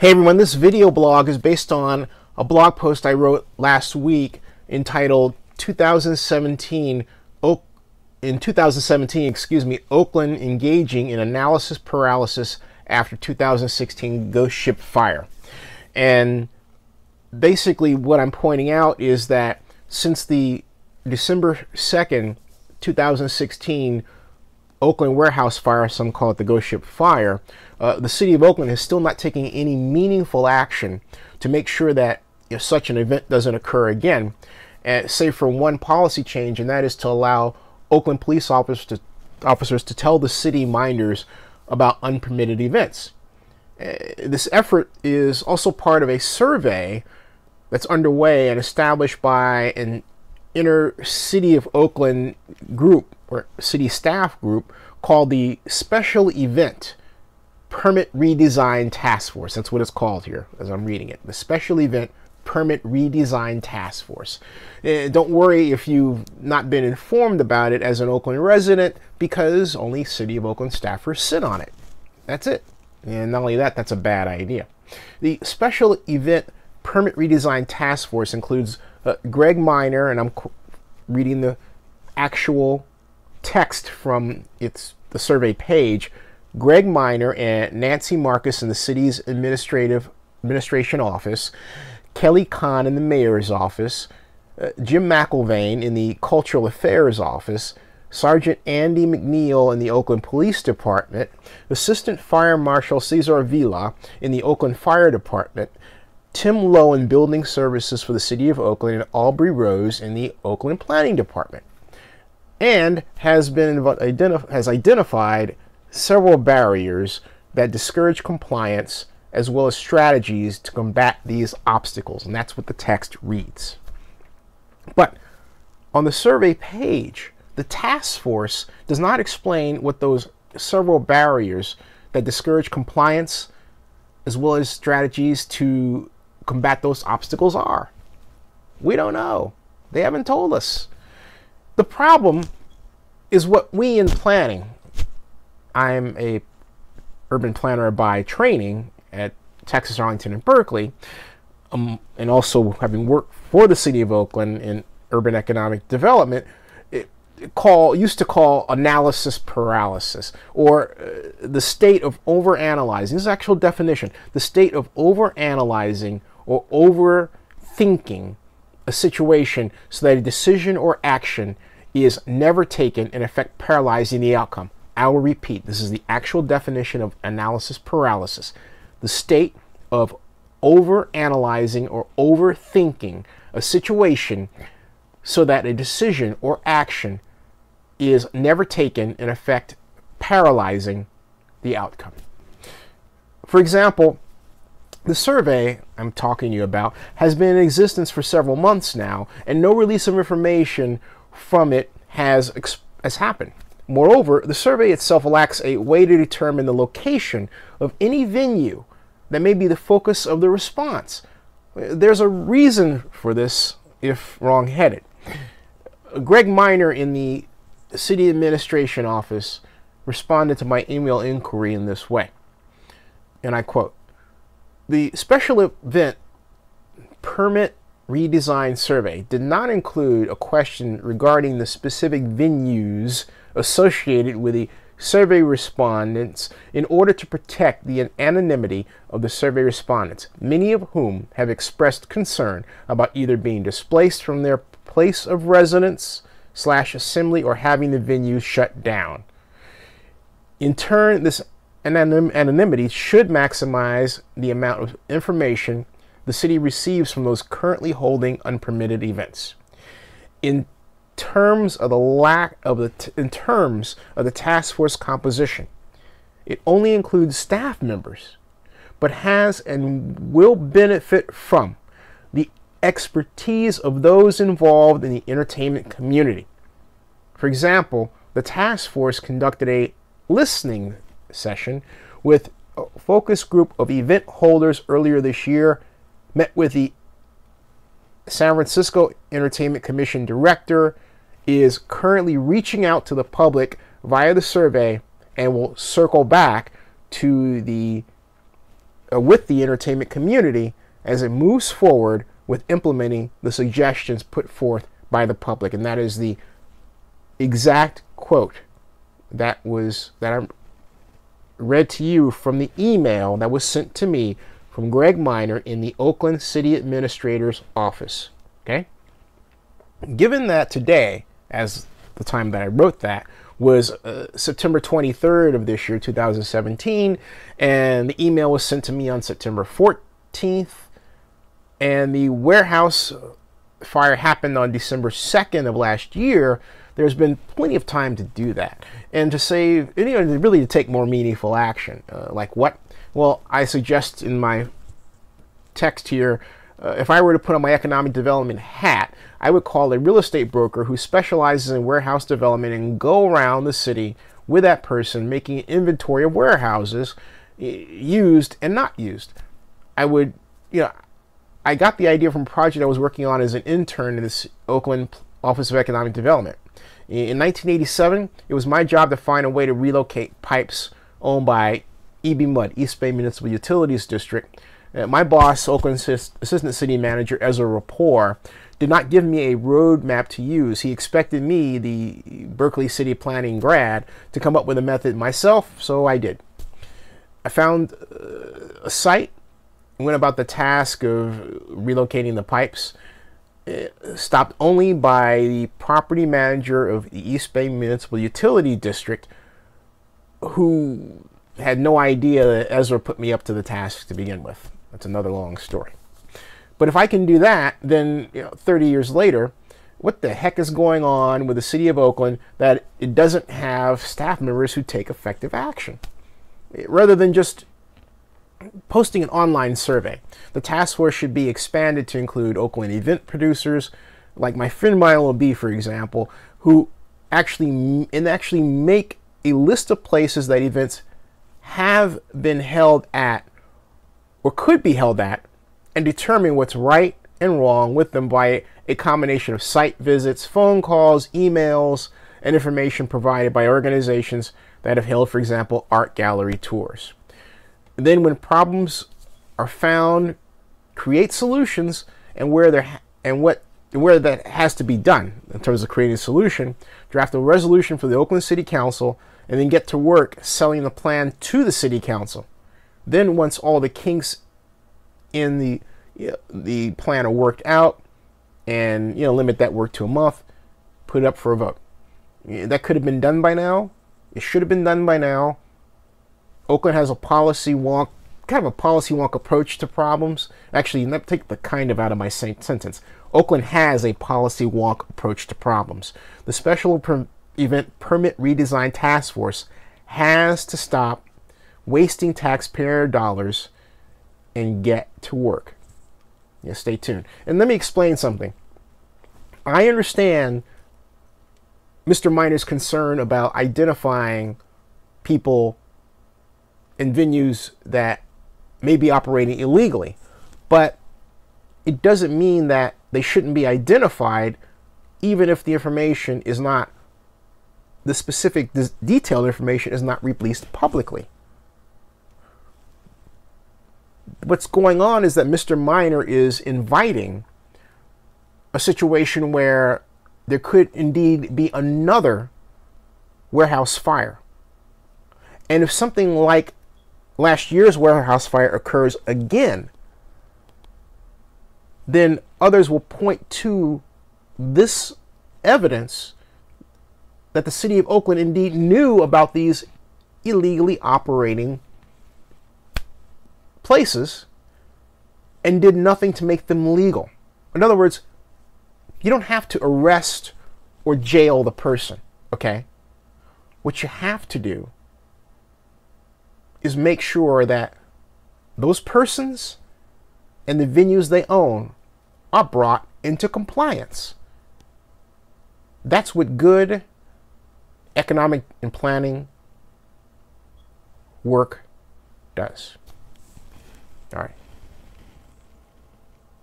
Hey everyone, this video blog is based on a blog post I wrote last week entitled 2017, Oakland Engaging in Analysis Paralysis After 2016 Ghost Ship Fire. And basically what I'm pointing out is that since the December 2nd, 2016 Oakland warehouse fire, some call it the Ghost Ship Fire, the city of Oakland is still not taking any meaningful action to make sure that such an event doesn't occur again, save for one policy change, and that is to allow Oakland police officers to tell the city minders about unpermitted events. This effort is also part of a survey that's underway and established by an inner-City-of-Oakland group or city staff group called the Special Event Permit Redesign Task Force. That's what it's called here as I'm reading it. The Special Event Permit Redesign Task Force. Don't worry if you've not been informed about it as an Oakland resident, because only City of Oakland staffers sit on it. That's it. And not only that, that's a bad idea. The Special Event Permit Redesign Task Force includes Greg Miner, and I'm reading the actual text from the survey page. Greg Miner and Nancy Marcus in the city's administration office, Kelley Kahn in the mayor's office, Jim MacIlvaine in the cultural affairs office, Sergeant Andy McNeil in the Oakland Police Department, Assistant Fire Marshall Cesar Avila in the Oakland Fire Department, Tim Lowe in Building Services for the City of Oakland, and Aubrey Rose in the Oakland Planning Department, and has identified several barriers that discourage compliance, as well as strategies to combat these obstacles. And that's what the text reads. But on the survey page, the task force does not explain what those several barriers that discourage compliance, as well as strategies to combat those obstacles are. We don't know. They haven't told us. The problem is what we in planning. I'm a urban planner by training at Texas, Arlington, and Berkeley, and also having worked for the city of Oakland in urban economic development, used to call analysis paralysis, or the state of overanalyzing. This is actual definition: the state of overanalyzing or overthinking a situation so that a decision or action is never taken, in effect paralyzing the outcome. I will repeat, this is the actual definition of analysis paralysis: the state of overanalyzing or overthinking a situation so that a decision or action is never taken, in effect paralyzing the outcome. For example, the survey I'm talking to you about has been in existence for several months now, and no release of information from it has happened. Moreover, the survey itself lacks a way to determine the location of any venue that may be the focus of the response. There's a reason for this, if wrong-headed. Greg Miner in the city administration office responded to my email inquiry in this way, and I quote, "The Special Event Permit Redesign survey did not include a question regarding the specific venues associated with the survey respondents in order to protect the anonymity of the survey respondents, many of whom have expressed concern about either being displaced from their place of residence / assembly or having the venue shut down. In turn, this anonymity should maximize the amount of information the city receives from those currently holding unpermitted events. In terms of the task force composition, it only includes staff members, but has and will benefit from the expertise of those involved in the entertainment community. For example, the task force conducted a listening session with a focus group of event holders earlier this year, met with the San Francisco Entertainment Commission director, is currently reaching out to the public via the survey, and will circle back to the with the entertainment community as it moves forward with implementing the suggestions put forth by the public. And that is the exact quote that I read to you from the email that was sent to me from Greg Minor in the Oakland City Administrator's office. Okay? Given that today, as the time that I wrote that, was September 23rd of this year, 2017, and the email was sent to me on September 14th, and the warehouse fire happened on December 2nd of last year, there's been plenty of time to do that. And to save, really to take more meaningful action. Like what? Well, I suggest in my text here, if I were to put on my economic development hat, I would call a real estate broker who specializes in warehouse development and go around the city with that person making an inventory of warehouses used and not used. I would, I got the idea from a project I was working on as an intern in this Oakland Office of Economic Development. In 1987, it was my job to find a way to relocate pipes owned by EB-MUD, East Bay Municipal Utilities District. My boss, Oakland Assistant City Manager Ezra Rapport, did not give me a roadmap to use. He expected me, the Berkeley City Planning grad, to come up with a method myself, so I did. I found a site, went about the task of relocating the pipes, stopped only by the property manager of the East Bay Municipal Utility District, who had no idea that Ezra put me up to the task to begin with. That's another long story. But if I can do that, then 30 years later, what the heck is going on with the city of Oakland that it doesn't have staff members who take effective action? Rather than just posting an online survey, the task force should be expanded to include Oakland event producers, like my friend Milo B, for example, who actually make a list of places that events have been held at or could be held at, and determine what's right and wrong with them by a combination of site visits, phone calls, emails, and information provided by organizations that have held, for example, art gallery tours. And then when problems are found, create solutions, and where that has to be done in terms of creating a solution, draft a resolution for the Oakland City Council, and then get to work selling the plan to the City Council. Then once all the kinks in the plan are worked out, and limit that work to a month, put it up for a vote. That could have been done by now. It should have been done by now. Oakland has a policy wonk approach to problems. Actually, let me take the kind of out of my sentence. Oakland has a policy wonk approach to problems. The Special Event Permit Redesign Task Force has to stop wasting taxpayer dollars and get to work. Stay tuned. And let me explain something. I understand Mr. Minor's concern about identifying people in venues that may be operating illegally, but it doesn't mean that they shouldn't be identified, even if the information is not, the specific detailed information is not released publicly. What's going on is that Mr. Minor is inviting a situation where there could indeed be another warehouse fire. And if something like last year's warehouse fire occurs again, then others will point to this evidence that the city of Oakland indeed knew about these illegally operating places and did nothing to make them legal. In other words, you don't have to arrest or jail the person, okay? What you have to do is make sure that those persons and the venues they own are brought into compliance. That's what good economic and planning work does. All right.